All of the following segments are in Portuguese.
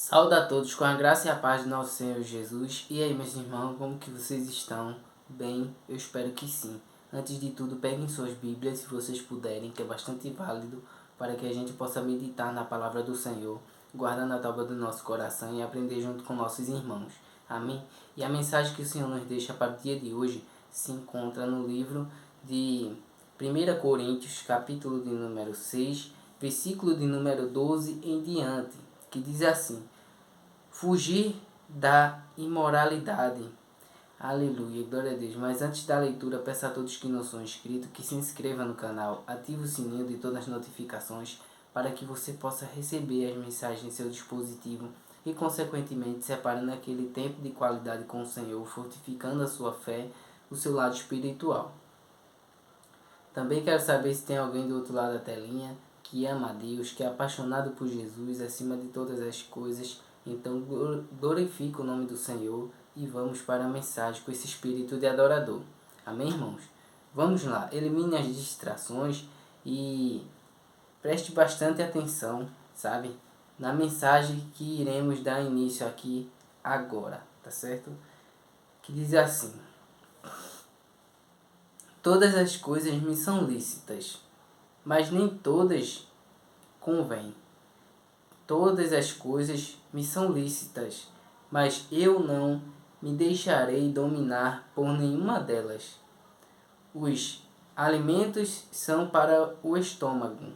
Saúde a todos com a graça e a paz de nosso Senhor Jesus. E aí, meus irmãos, como que vocês estão? Bem, eu espero que sim. Antes de tudo, peguem suas Bíblias, se vocês puderem, que é bastante válido, para que a gente possa meditar na palavra do Senhor, guardando a tábua do nosso coração e aprender junto com nossos irmãos. Amém? E a mensagem que o Senhor nos deixa para o dia de hoje se encontra no livro de 1 Coríntios, capítulo de número 6, versículo de número 12 em diante, que diz assim: fugir da imoralidade. Aleluia, glória a Deus. Mas antes da leitura, peço a todos que não são inscritos que se inscrevam no canal, ative o sininho de todas as notificações para que você possa receber as mensagens em seu dispositivo e, consequentemente, separando aquele tempo de qualidade com o Senhor, fortificando a sua fé, o seu lado espiritual. Também quero saber se tem alguém do outro lado da telinha que ama a Deus, que é apaixonado por Jesus acima de todas as coisas. Então glorifica o nome do Senhor e vamos para a mensagem com esse espírito de adorador. Amém, irmãos? Vamos lá, elimine as distrações e preste bastante atenção, sabe? Na mensagem que iremos dar início aqui agora, tá certo? Que diz assim: todas as coisas me são lícitas, mas nem todas convêm. Todas as coisas me são lícitas, mas eu não me deixarei dominar por nenhuma delas. Os alimentos são para o estômago,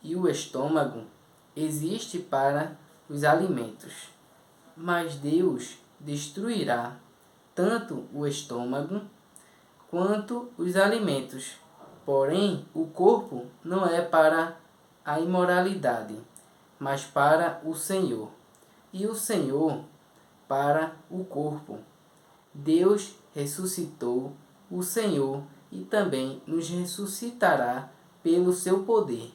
e o estômago existe para os alimentos. Mas Deus destruirá tanto o estômago quanto os alimentos. Porém, o corpo não é para a imoralidade, mas para o Senhor, e o Senhor para o corpo. Deus ressuscitou o Senhor e também nos ressuscitará pelo seu poder.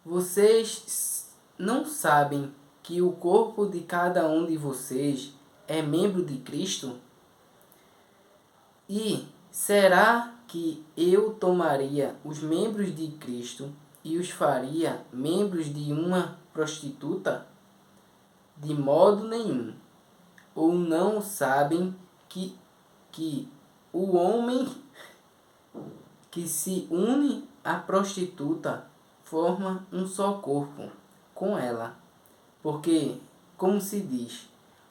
Vocês não sabem que o corpo de cada um de vocês é membro de Cristo? E será que eu tomaria os membros de Cristo e os faria membros de uma prostituta? De modo nenhum. Ou não sabem que o homem que se une à prostituta forma um só corpo com ela? Porque, como se diz,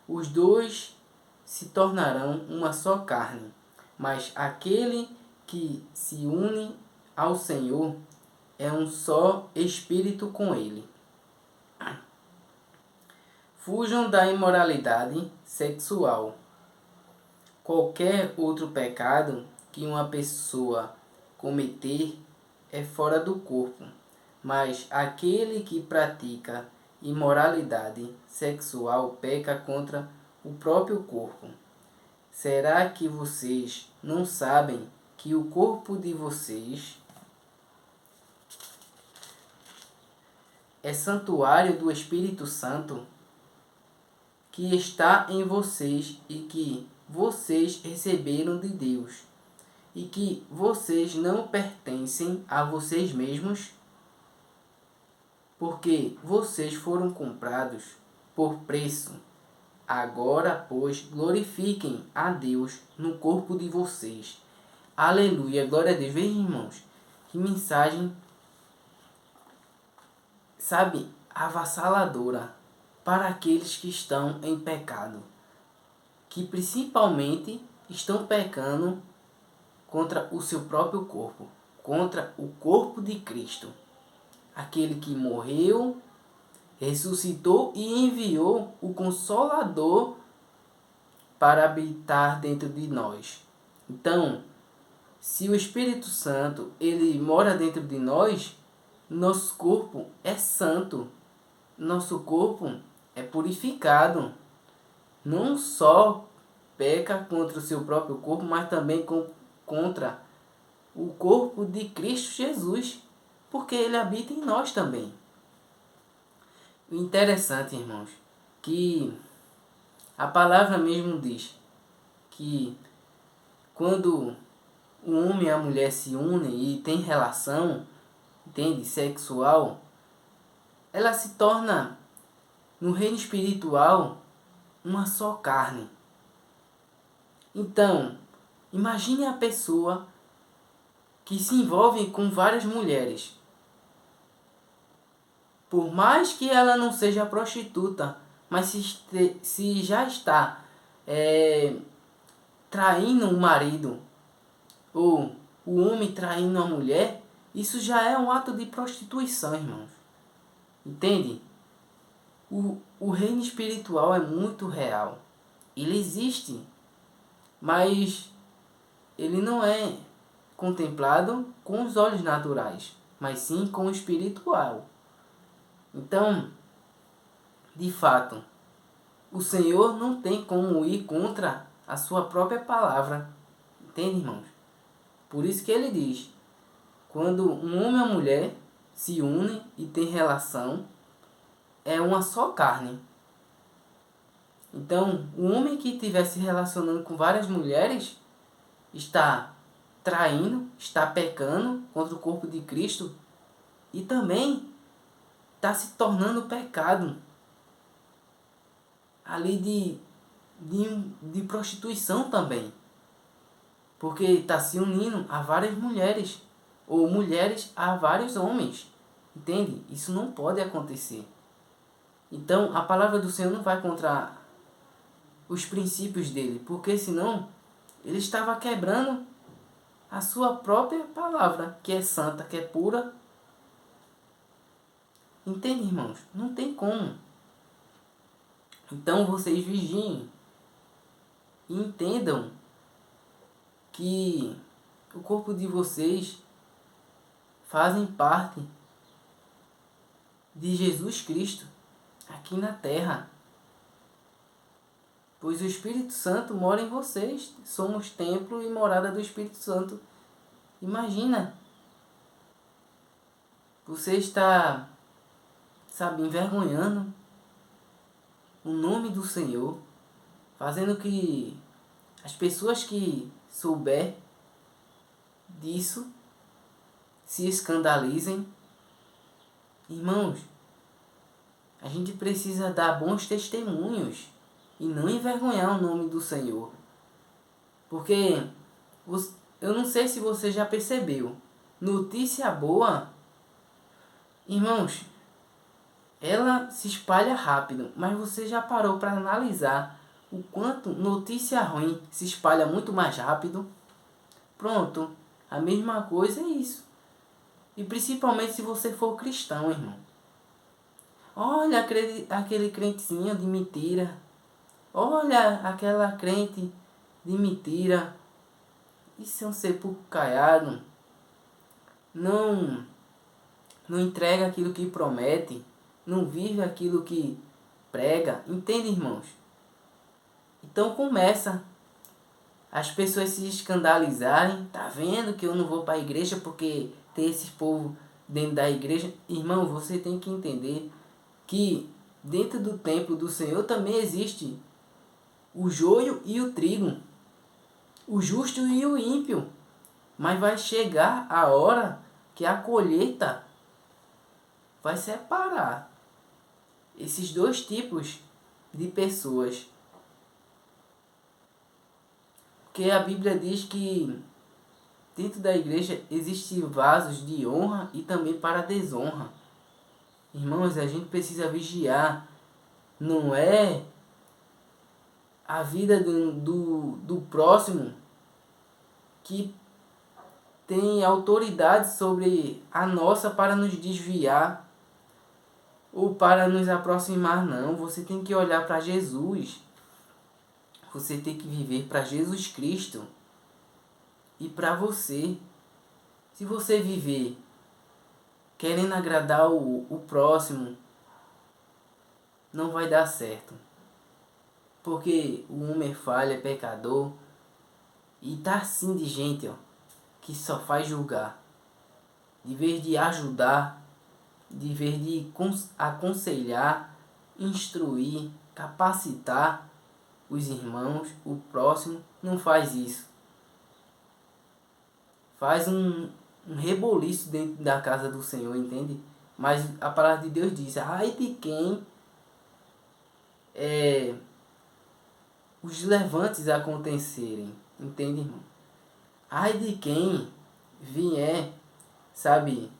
os dois se tornarão uma só carne. Mas aquele que se une ao Senhor é um só espírito com ele. Fujam da imoralidade sexual. Qualquer outro pecado que uma pessoa cometer é fora do corpo, mas aquele que pratica imoralidade sexual peca contra o próprio corpo. Será que vocês não sabem que o corpo de vocês é santuário do Espírito Santo, que está em vocês e que vocês receberam de Deus, e que vocês não pertencem a vocês mesmos? Porque vocês foram comprados por preço. Agora, pois, glorifiquem a Deus no corpo de vocês. Aleluia, glória a Deus. Vejam, irmãos, que mensagem, sabe, avassaladora para aqueles que estão em pecado, que principalmente estão pecando contra o seu próprio corpo, contra o corpo de Cristo, aquele que morreu, ressuscitou e enviou o Consolador para habitar dentro de nós. Então, se o Espírito Santo ele mora dentro de nós, nosso corpo é santo, nosso corpo é purificado. Não só peca contra o seu próprio corpo, mas também contra o corpo de Cristo Jesus, porque ele habita em nós também. O interessante, irmãos, que a palavra mesmo diz que quando o homem e a mulher se unem e tem relação, entende, sexual, ela se torna no reino espiritual, uma só carne. Então, imagine a pessoa que se envolve com várias mulheres. Por mais que ela não seja prostituta, mas se já está traindo o marido, ou o homem traindo a mulher, isso já é um ato de prostituição, irmãos. Entende? O reino espiritual é muito real. Ele existe, mas ele não é contemplado com os olhos naturais, mas sim com o espiritual. Então, de fato, o Senhor não tem como ir contra a sua própria palavra. Entende, irmãos? Por isso que ele diz, quando um homem e uma mulher se unem e têm relação, é uma só carne. Então, o homem que estiver se relacionando com várias mulheres está traindo, está pecando contra o corpo de Cristo e também está se tornando pecado ali de prostituição também. Porque está se unindo a várias mulheres, ou mulheres a vários homens. Entende? Isso não pode acontecer. Então, a palavra do Senhor não vai contra os princípios dele, porque senão ele estava quebrando a sua própria palavra, que é santa, que é pura. Entende, irmãos? Não tem como. Então, vocês vigiem e entendam que o corpo de vocês fazem parte de Jesus Cristo aqui na terra. Pois o Espírito Santo mora em vocês. Somos templo e morada do Espírito Santo. Imagina. Você está, envergonhando o nome do Senhor. Fazendo que as pessoas que souber disso se escandalizem. Irmãos, a gente precisa dar bons testemunhos e não envergonhar o nome do Senhor. Porque eu não sei se você já percebeu, notícia boa, irmãos, ela se espalha rápido, mas você já parou para analisar o quanto notícia ruim se espalha muito mais rápido? Pronto, a mesma coisa é isso. E principalmente se você for cristão, irmão. Olha aquele crentezinho de mentira. Olha aquela crente de mentira. Isso é um sepulcro caiado. Não entrega aquilo que promete. Não vive aquilo que prega. Entende, irmãos? Então começa as pessoas se escandalizarem. Tá vendo que eu não vou para a igreja porque tem esse povo dentro da igreja? Irmão, você tem que entender que dentro do templo do Senhor também existe o joio e o trigo, o justo e o ímpio. Mas vai chegar a hora que a colheita vai separar esses dois tipos de pessoas. Porque a Bíblia diz que dentro da igreja existem vasos de honra e também para desonra. Irmãos, a gente precisa vigiar. Não é a vida do próximo que tem autoridade sobre a nossa para nos desviar ou para nos aproximar, não. Você tem que olhar para Jesus. Você tem que viver para Jesus Cristo e para você. Se você viver querendo agradar o próximo, não vai dar certo. Porque o homem é falha, é pecador. E tá assim de gente, ó, que só faz julgar. De vez de ajudar, de vez de aconselhar, instruir, capacitar os irmãos, o próximo, não faz isso. Faz um reboliço dentro da casa do Senhor, entende? Mas a palavra de Deus diz, ai de quem os levantes acontecerem, entende, irmão? Ai de quem vier, sabe,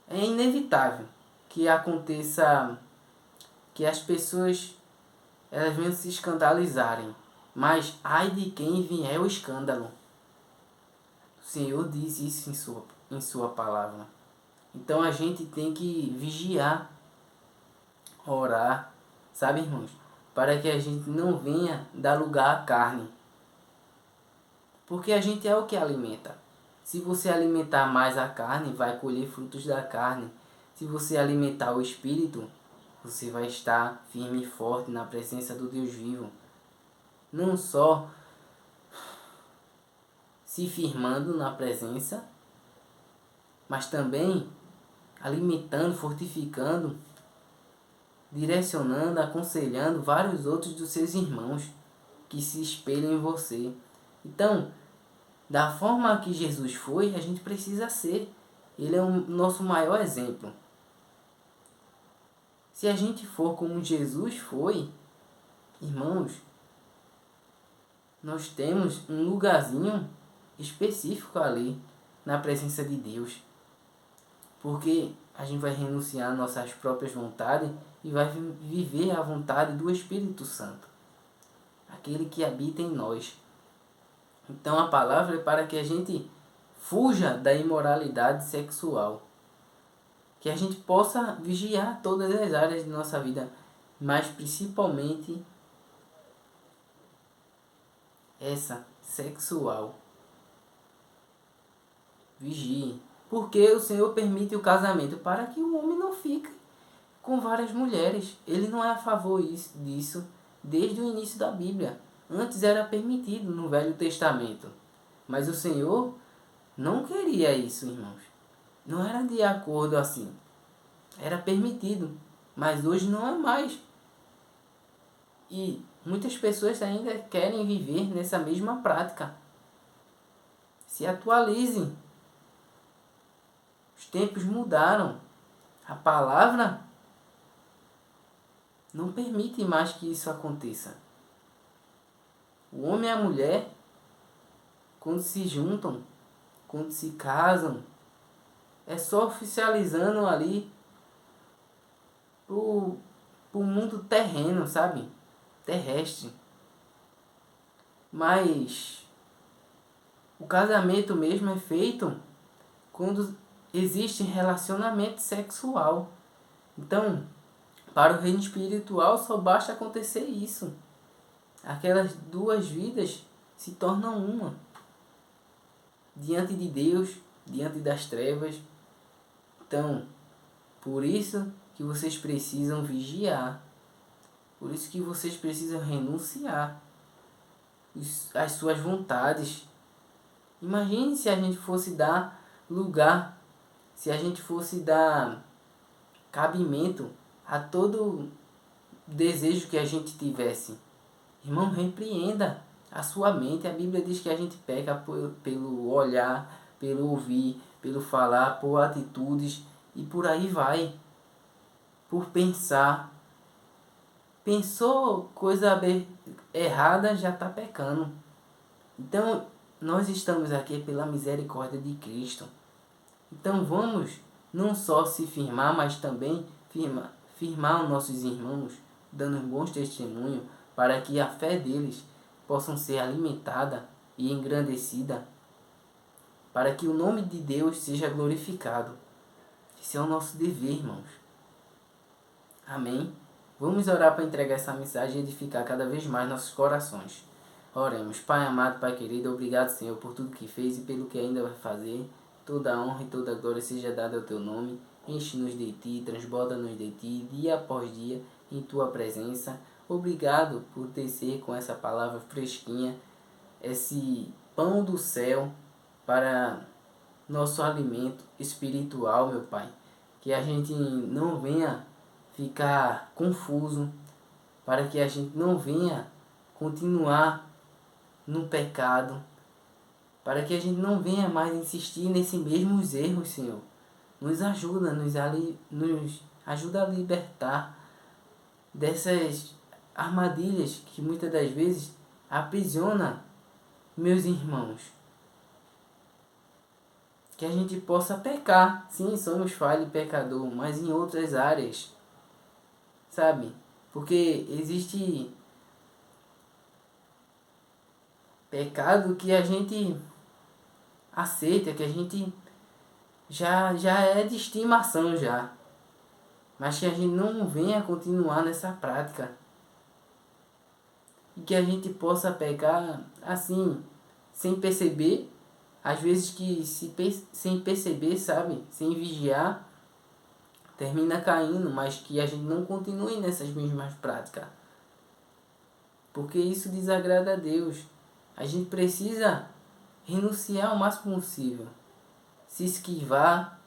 é inevitável que aconteça, que as pessoas elas venham se escandalizarem, mas ai de quem vier o escândalo. O Senhor diz isso em sua palavra. Então a gente tem que vigiar, orar, sabe, irmãos? Para que a gente não venha dar lugar à carne. Porque a gente é o que alimenta. Se você alimentar mais a carne, vai colher frutos da carne. Se você alimentar o espírito, você vai estar firme e forte na presença do Deus vivo. Não só se firmando na presença, mas também alimentando, fortificando, direcionando, aconselhando vários outros dos seus irmãos que se espelham em você. Então, da forma que Jesus foi, a gente precisa ser. Ele é o nosso maior exemplo. Se a gente for como Jesus foi, irmãos, nós temos um lugarzinho específico ali na presença de Deus. Porque a gente vai renunciar às nossas próprias vontades e vai viver a vontade do Espírito Santo, aquele que habita em nós. Então a palavra é para que a gente fuja da imoralidade sexual, que a gente possa vigiar todas as áreas de nossa vida, mas principalmente essa sexual. Vigie, porque o Senhor permite o casamento para que o homem não fique com várias mulheres. Ele não é a favor disso desde o início da Bíblia. Antes era permitido no Velho Testamento, mas o Senhor não queria isso, irmãos. Não era de acordo assim. Era permitido, mas hoje não é mais. E muitas pessoas ainda querem viver nessa mesma prática. Se atualizem. Os tempos mudaram. A palavra não permite mais que isso aconteça. O homem e a mulher, quando se juntam, quando se casam, é só oficializando ali pro mundo terreno, sabe? Terrestre. Mas o casamento mesmo é feito quando existe relacionamento sexual. Então, para o reino espiritual só basta acontecer isso. Aquelas duas vidas se tornam uma. Diante de Deus, diante das trevas. Então, por isso que vocês precisam vigiar. Por isso que vocês precisam renunciar às suas vontades. Imagine se a gente fosse dar lugar, se a gente fosse dar cabimento a todo desejo que a gente tivesse. Irmão, repreenda a sua mente. A Bíblia diz que a gente peca pelo olhar, pelo ouvir, pelo falar, por atitudes e por aí vai. Por pensar. Pensou coisa errada, já está pecando. Então, nós estamos aqui pela misericórdia de Cristo. Então, vamos não só se firmar, mas também firmar os nossos irmãos, dando bons testemunhos, para que a fé deles possam ser alimentada e engrandecida, para que o nome de Deus seja glorificado. Esse é o nosso dever, irmãos. Amém? Vamos orar para entregar essa mensagem e edificar cada vez mais nossos corações. Oremos. Pai amado, Pai querido, obrigado, Senhor, por tudo que fez e pelo que ainda vai fazer. Toda a honra e toda a glória seja dada ao Teu nome. Enche-nos de Ti, transborda-nos de Ti, dia após dia, em Tua presença. Obrigado por descer com essa palavra fresquinha, esse pão do céu para nosso alimento espiritual, meu Pai. Que a gente não venha ficar confuso, para que a gente não venha continuar no pecado, para que a gente não venha mais insistir nesses mesmos erros, Senhor. Nos ajuda, nos ajuda a libertar dessas armadilhas que muitas das vezes aprisiona meus irmãos. Que a gente possa pecar. Sim, somos falhos e pecador, mas em outras áreas, sabe? Porque existe pecado que a gente aceita, que a gente já é de estimação já. Mas que a gente não venha continuar nessa prática. E que a gente possa pecar assim, sem perceber. Às vezes que sem perceber, sabe? Sem vigiar, termina caindo, mas que a gente não continue nessas mesmas práticas. Porque isso desagrada a Deus. A gente precisa renunciar o máximo possível. Se esquivar,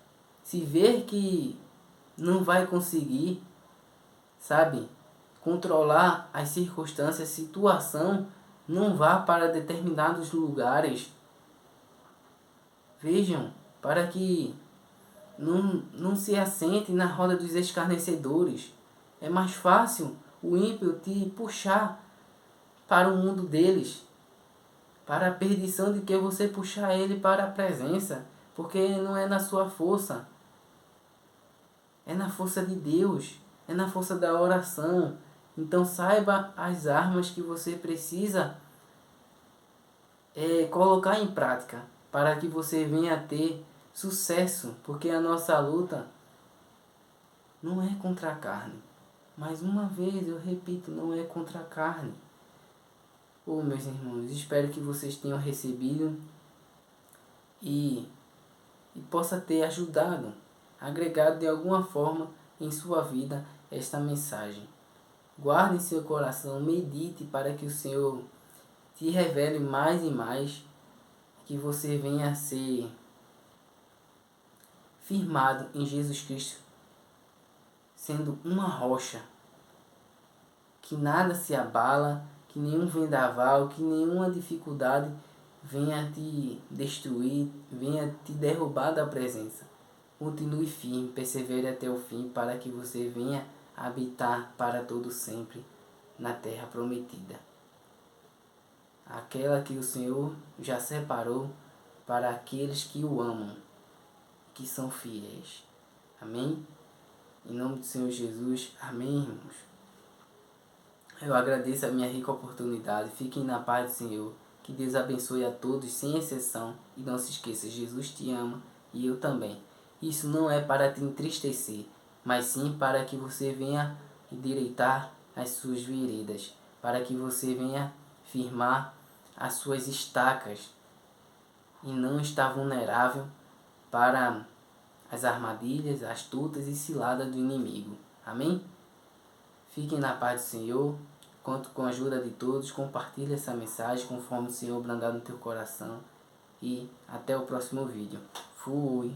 se ver que não vai conseguir, sabe? Controlar as circunstâncias, a situação, não vá para determinados lugares. Vejam, para que não se assente na roda dos escarnecedores. É mais fácil o ímpio te puxar para o mundo deles, para a perdição, de que você puxar ele para a presença, porque não é na sua força, é na força de Deus, é na força da oração. Então saiba as armas que você precisa colocar em prática, para que você venha a ter sucesso, porque a nossa luta não é contra a carne. Mais uma vez eu repito, não é contra a carne. Oh, meus irmãos, espero que vocês tenham recebido e possa ter ajudado, agregado de alguma forma em sua vida esta mensagem. Guarde em seu coração, medite para que o Senhor te revele mais e mais, que você venha a ser firmado em Jesus Cristo, sendo uma rocha, que nada se abala, que nenhum vendaval, que nenhuma dificuldade venha te destruir, venha te derrubar da presença. Continue firme, persevere até o fim, para que você venha habitar para todo sempre na terra prometida, aquela que o Senhor já separou para aqueles que o amam, que são fiéis. Amém? Em nome do Senhor Jesus, amém, irmãos? Eu agradeço a minha rica oportunidade. Fiquem na paz do Senhor. Que Deus abençoe a todos, sem exceção. E não se esqueça, Jesus te ama e eu também. Isso não é para te entristecer, mas sim para que você venha endireitar as suas veredas, para que você venha firmar as suas estacas e não estar vulnerável para as armadilhas, astutas e ciladas do inimigo. Amém? Fiquem na paz do Senhor. Conto com a ajuda de todos. Compartilhe essa mensagem conforme o Senhor brandar no teu coração. E até o próximo vídeo. Fui!